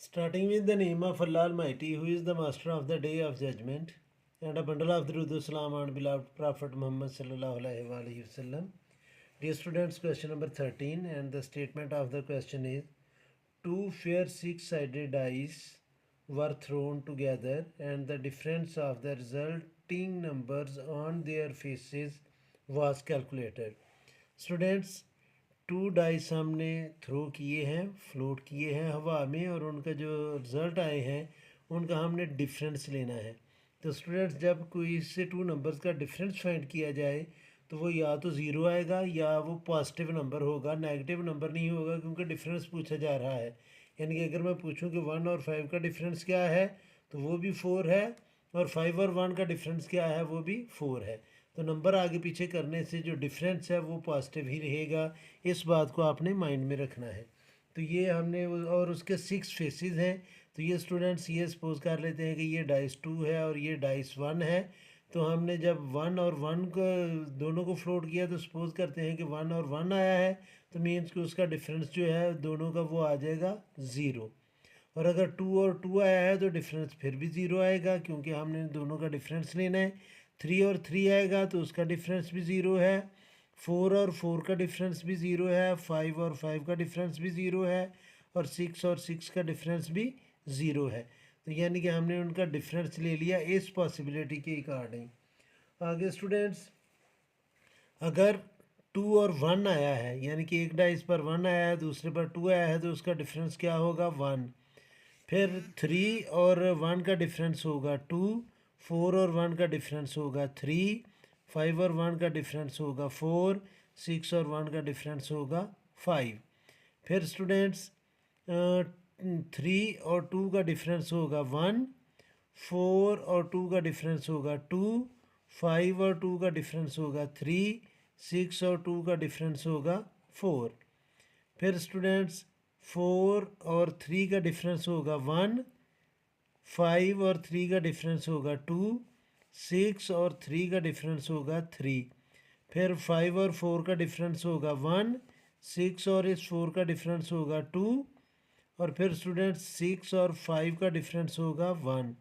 Starting with the name of Allah Almighty, who is the master of the day of judgment, and a bundle of Durood Salam on beloved Prophet Muhammad sallallahu alaihi wasallam. Dear students, question number 13, and the statement of the question is: two fair six-sided dice were thrown together, and the difference of the resulting numbers on their faces was calculated. Students, two dice हमने throw किए हैं, float किए हैं हवा में, और उनका जो रिज़ल्ट आए हैं उनका हमने डिफरेंस लेना है। तो स्टूडेंट्स, जब कोई इससे टू नंबर्स का डिफरेंस फाइंड किया जाए तो वो या तो ज़ीरो आएगा या वो पॉजिटिव नंबर होगा, नेगेटिव नंबर नहीं होगा, क्योंकि डिफरेंस पूछा जा रहा है। यानी कि अगर मैं पूछूं कि 1 और 5 का डिफरेंस क्या है तो वो भी 4 है, और 5 और 1 का डिफरेंस क्या है वो भी 4 है। तो नंबर आगे पीछे करने से जो डिफरेंस है वो पॉजिटिव ही रहेगा, इस बात को आपने माइंड में रखना है। तो ये हमने और उसके 6 फेसेस हैं। तो ये स्टूडेंट्स ये सपोज कर लेते हैं कि ये डाइस 2 है और ये डाइस 1 है। तो हमने जब 1 और 1 को दोनों को फ्लोट किया तो सपोज करते हैं कि 1 और 1 आया है, तो मीन्स कि उसका डिफरेंस जो है दोनों का वो आ जाएगा 0। और अगर 2 और 2 आया है तो डिफरेंस फिर भी 0 आएगा, क्योंकि हमने दोनों का डिफरेंस लेना है। 3 और 3 आएगा तो उसका डिफरेंस भी 0 है। 4 और 4 का डिफरेंस भी 0 है। 5 और 5 का डिफरेंस भी 0 है। और 6 और 6 का डिफरेंस भी 0 है। तो यानी कि हमने उनका डिफरेंस ले लिया इस पॉसिबिलिटी के अकॉर्डिंग। आगे स्टूडेंट्स, अगर 2 और 1 आया है, यानी कि एक डाइस पर 1 आया है दूसरे पर 2 आया है, तो उसका डिफरेंस क्या होगा 1। फिर 3 और 1 का डिफरेंस होगा 2, 4 और 1 का डिफरेंस होगा 3, 5 और 1 का डिफरेंस होगा 4, 6 और 1 का डिफरेंस होगा 5। फिर स्टूडेंट्स 3 और 2 का डिफरेंस होगा 1, 4 और 2 का डिफरेंस होगा 2, 5 और 2 का डिफरेंस होगा 3, 6 और 2 का डिफरेंस होगा 4। फिर स्टूडेंट्स 4 और 3 का डिफरेंस होगा 1, 5 और 3 का डिफरेंस होगा 2, 6 और 3 का डिफरेंस होगा 3। फिर 5 और 4 का डिफरेंस होगा 1, 6 और इस 4 का डिफरेंस होगा 2, और फिर स्टूडेंट्स 6 और 5 का डिफरेंस होगा 1।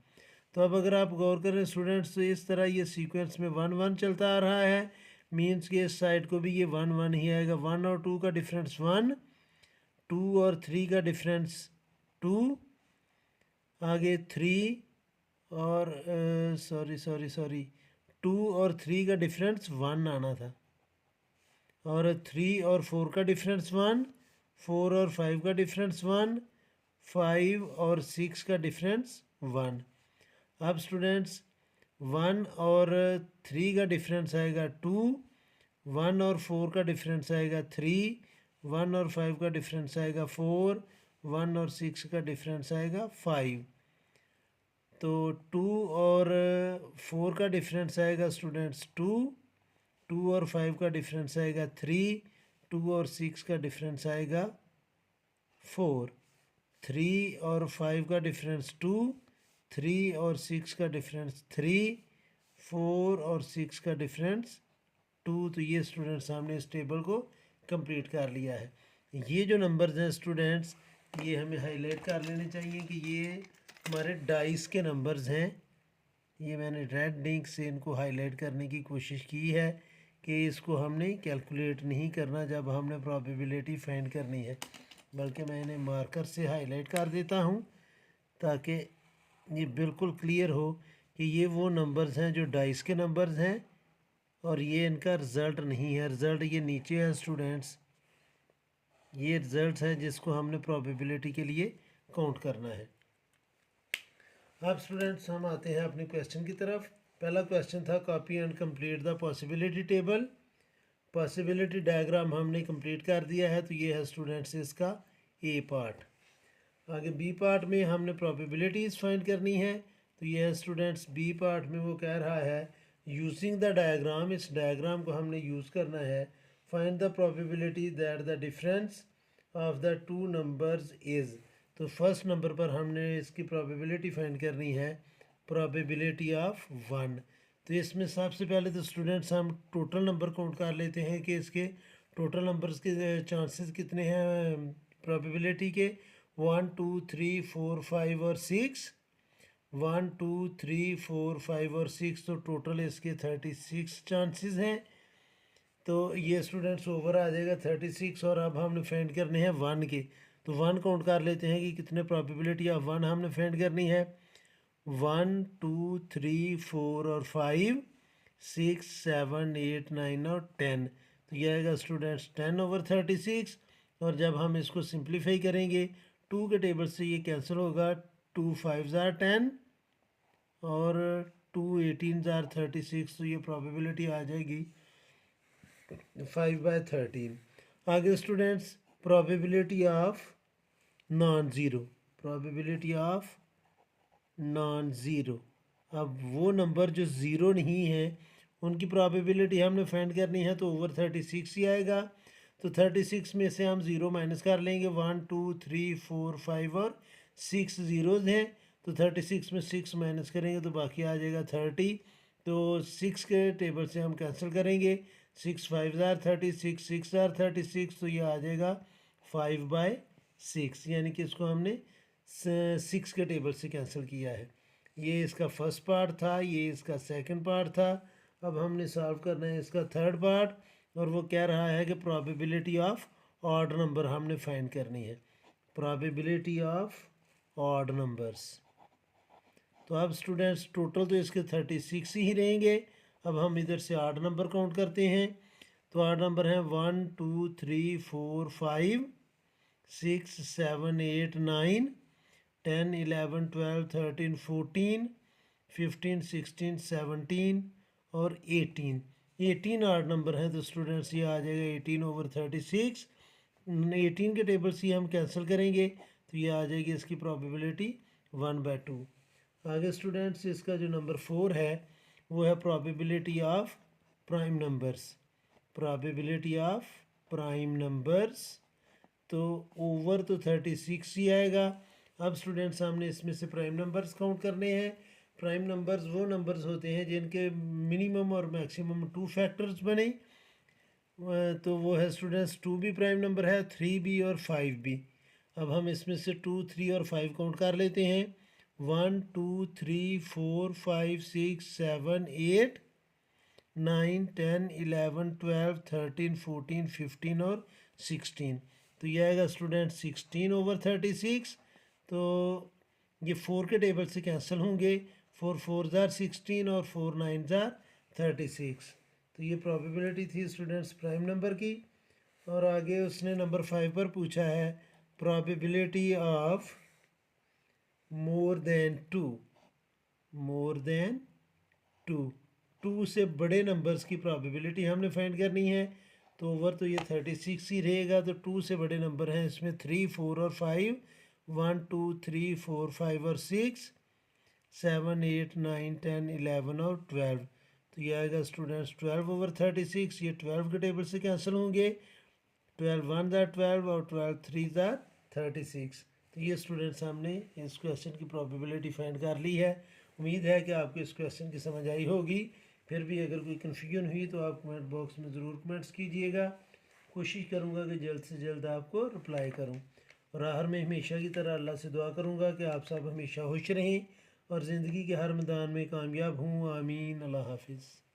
तो अब अगर आप गौर करें स्टूडेंट्स, तो इस तरह ये सीक्वेंस में 1 1 चलता आ रहा है, मीन्स कि इस साइड को भी ये 1 1 ही आएगा। 1 और 2 का डिफरेंस 1, 2 और 3 का डिफरेंस 2, आगे 3 और सॉरी 2 और 3 का डिफरेंस 1 आना था, और 3 और 4 का डिफरेंस 1, 4 और 5 का डिफरेंस 1, 5 और 6 का डिफरेंस 1। अब स्टूडेंट्स 1 और 3 का डिफरेंस आएगा 2, 1 और 4 का डिफरेंस आएगा 3, 1 और 5 का डिफरेंस आएगा 4, 1 और 6 का डिफरेंस आएगा 5। तो 2 और 4 का डिफरेंस आएगा स्टूडेंट्स 2, 2 और 5 का डिफरेंस आएगा 3, 2 और 6 का डिफरेंस आएगा 4। 3 और 5 का डिफरेंस 2, 3 और 6 का डिफरेंस 3, 4 और 6 का डिफरेंस 2। तो ये स्टूडेंट्स हमने इस टेबल को कंप्लीट कर लिया है। ये जो नंबर्स हैं स्टूडेंट्स, ये हमें हाईलाइट कर लेने चाहिए कि ये हमारे डाइस के नंबर्स हैं। ये मैंने रेड इंक से इनको हाईलाइट करने की कोशिश की है कि इसको हमने कैलकुलेट नहीं करना जब हमने प्रोबेबिलिटी फाइंड करनी है, बल्कि मैं इन्हें मार्कर से हाईलाइट कर देता हूँ ताकि ये बिल्कुल क्लियर हो कि ये वो नंबर्स हैं जो डाइस के नंबर्स हैं, और ये इनका रिज़ल्ट नहीं है। रिज़ल्ट ये नीचे है स्टूडेंट्स, ये रिज़ल्ट है जिसको हमने प्रोबेबिलिटी के लिए काउंट करना है। अब स्टूडेंट्स हम आते हैं अपने क्वेश्चन की तरफ। पहला क्वेश्चन था copy and complete the possibility table. Possibility diagram हमने कंप्लीट कर दिया है, तो ये है स्टूडेंट्स इसका ए पार्ट। आगे बी पार्ट में हमने प्रोबेबिलिटीज़ फाइंड करनी है, तो ये है स्टूडेंट्स बी पार्ट में वो कह रहा है यूजिंग द डायग्राम, इस डायग्राम को हमने यूज़ करना है। Find the probability that the difference of the two numbers is. तो फर्स्ट नंबर पर हमने इसकी प्रोबेबिलिटी फाइंड करनी है, प्रोबेबिलिटी ऑफ 1। तो इसमें सबसे पहले तो स्टूडेंट्स हम टोटल नंबर काउंट कर लेते हैं कि इसके टोटल नंबर्स के चांसेस कितने हैं प्रोबेबिलिटी के। 1 2 3 4 5 और 6, 1 2 3 4 5 और 6, तो टोटल इसके 36 चांसेस हैं। तो ये स्टूडेंट्स ओवर आ जाएगा 36। और अब हमने फाइंड करने हैं 1 के, तो 1 काउंट कर लेते हैं कि कितने प्रोबेबिलिटी ऑफ 1 हमने फाइंड करनी है। 1 2 3 4 और 5 6 7 8 9 और 10, तो ये आएगा स्टूडेंट्स 10/36। और जब हम इसको सिंप्लीफाई करेंगे 2 के टेबल से ये कैंसिल होगा, 2 5 ज़ार 10 और 2 18 ज़ार 36, तो ये प्रोबेबिलिटी आ जाएगी 5/13। आगे students probability of non zero, probability of non zero. अब वो नंबर जो ज़ीरो नहीं है उनकी प्रोबेबिलिटी हमने फाइंड करनी है, तो ओवर 36 ही आएगा। तो 36 में से हम ज़ीरो माइनस कर लेंगे, 1 2 3 4 5 और 6 ज़ीरोज़ हैं, तो 36 में 6 माइनस करेंगे तो बाकी आ जाएगा 30। तो 6 के टेबल से हम कैंसिल करेंगे, 6 5 ज़ार 36, 6 ज़ार 36, तो ये आ जाएगा 5/6, यानी कि इसको हमने 6 के टेबल से कैंसिल किया है। ये इसका फर्स्ट पार्ट था, ये इसका सेकंड पार्ट था। अब हमने सॉल्व करना है इसका थर्ड पार्ट, और वो कह रहा है कि प्रोबेबिलिटी ऑफ ऑड नंबर हमने फाइंड करनी है, प्रोबेबिलिटी ऑफ ऑड नंबर्स। तो अब स्टूडेंट्स टोटल तो इसके 36 ही रहेंगे। अब हम इधर से ऑड नंबर काउंट करते हैं, तो ऑड नंबर हैं 1 2 3 4 5 6 7 8 9 10 11 12 13 14 15 16 17 और 18 ऑड नंबर हैं, तो स्टूडेंट्स ये आ जाएगा 18/36। 18 के टेबल से हम कैंसिल करेंगे तो ये आ जाएगी इसकी प्रोबेबिलिटी 1/2। आगे स्टूडेंट्स इसका जो नंबर 4 है वो है probability of prime numbers, probability of prime numbers. तो ओवर तो 36 ही आएगा। अब स्टूडेंट्स हमने इसमें से प्राइम नंबर्स काउंट करने हैं। प्राइम नंबर्स वो नंबर्स होते हैं जिनके मिनिमम और मैक्सिमम 2 फैक्टर्स बने, तो वो है स्टूडेंट्स 2 भी प्राइम नंबर है, 3 भी और 5 भी। अब हम इसमें से 2 3 और 5 काउंट कर लेते हैं, 1 2 3 4 5 6 7 8 9 10 11 12 13 14 15 और 16, तो ये आएगा स्टूडेंट 16/36। तो ये 4 के टेबल से कैंसिल होंगे, 4 4 ज़ार 16 और 4 9 ज़ार 36, तो ये प्रोबेबिलिटी थी स्टूडेंट्स प्राइम नंबर की। और आगे उसने नंबर 5 पर पूछा है probability of more than 2, more than 2 से बड़े नंबर्स की प्रोबेबिलिटी हमने फाइंड करनी है। तो ओवर तो ये 36 ही रहेगा, तो 2 से बड़े नंबर हैं इसमें 3 4 और 5, 1 2 3 4 5 और 6 7 8 9 10 11 और 12, तो ये आएगा स्टूडेंट्स 12/36। ये 12 के टेबल से कैंसिल होंगे, 12 1 ज़ार 12 और 12 3 ज़ार 36, तो ये स्टूडेंट्स हमने इस क्वेश्चन की प्रोबेबिलिटी फाइंड कर ली है। उम्मीद है कि आपको इस क्वेश्चन की समझ आई होगी। फिर भी अगर कोई कन्फ्यूजन हुई तो आप कमेंट बॉक्स में ज़रूर कमेंट्स कीजिएगा, कोशिश करूँगा कि जल्द से जल्द आपको रिप्लाई करूँ। और आखिर में हमेशा की तरह अल्लाह से दुआ करूँगा कि आप सब हमेशा खुश रहें और ज़िंदगी के हर मैदान में कामयाब हों। आमीन। अल्लाह हाफिज़।